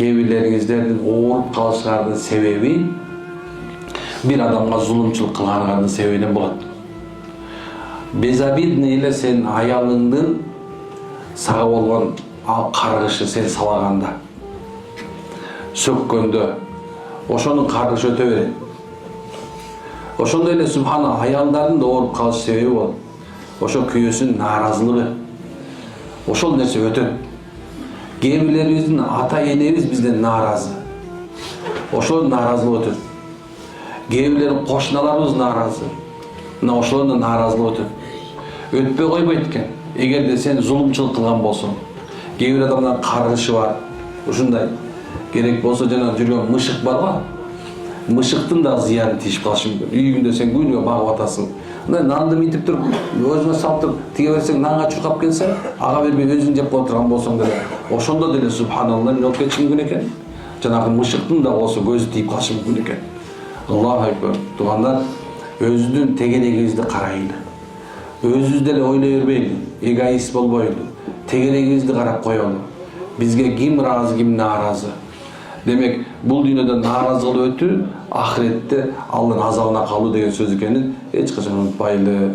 Kээ бирлериңиздердин ооруп калышыңардын себеби bir adamga zulümçülük kılганыңардын себебинен болот. Безобидный эле сен аялыңдын сага болгон каргышы сен салаганда, сөккөндө ошонун каргышы өтө берет. Ошондой эле субхана аялдардын да ооруп калыш себеби болот. Ошо күйөөсүнүн нааразылыгы. Ошол нерсе өтөт. Кээ бирлерибиздин ата-энебиз бизден нааразы. Ошол нааразылык өтөт. Кээ бирлерибиздин кошуналарыбыз нааразы. Мына ошолордун нааразылыгы өтөт. Өтпөй койбойт экен. Эгерде сен зулумчулук кылган болсоң, кээ бир адамдардын каргышы бар. Ушундай керек болсо жана жүргөн мышык бар го. Мышыктын да зыяны тийип калышы мүмкүн. Үйүңдө сен күнүгө багып атасың. Мына нанды митип туруп, өзүңө салып туруп, тиге берсең нанга чуркап келсе, ага бербей өзүң жеп отурган болсоң деле, ошондо деле субханалла эмне болуп кетиши мүмкүн экен. Жанагы мышыктын да болсо көзү тийип калышы мүмкүн экен. Аллаху акбар. Туугандар, өзүбүздүн тегерегибизди карайлы. Өзүбүз деле ойлой бербейли, эгоист болбойлу. Тегерегибизди карап коелу. Бизге ким ыраазы, ким нааразы. Демек, бул дүйнөдө нааразылык өтүү, ахиретте Алланын азабына калуу деген сөз экенин эч качан унутпайлы.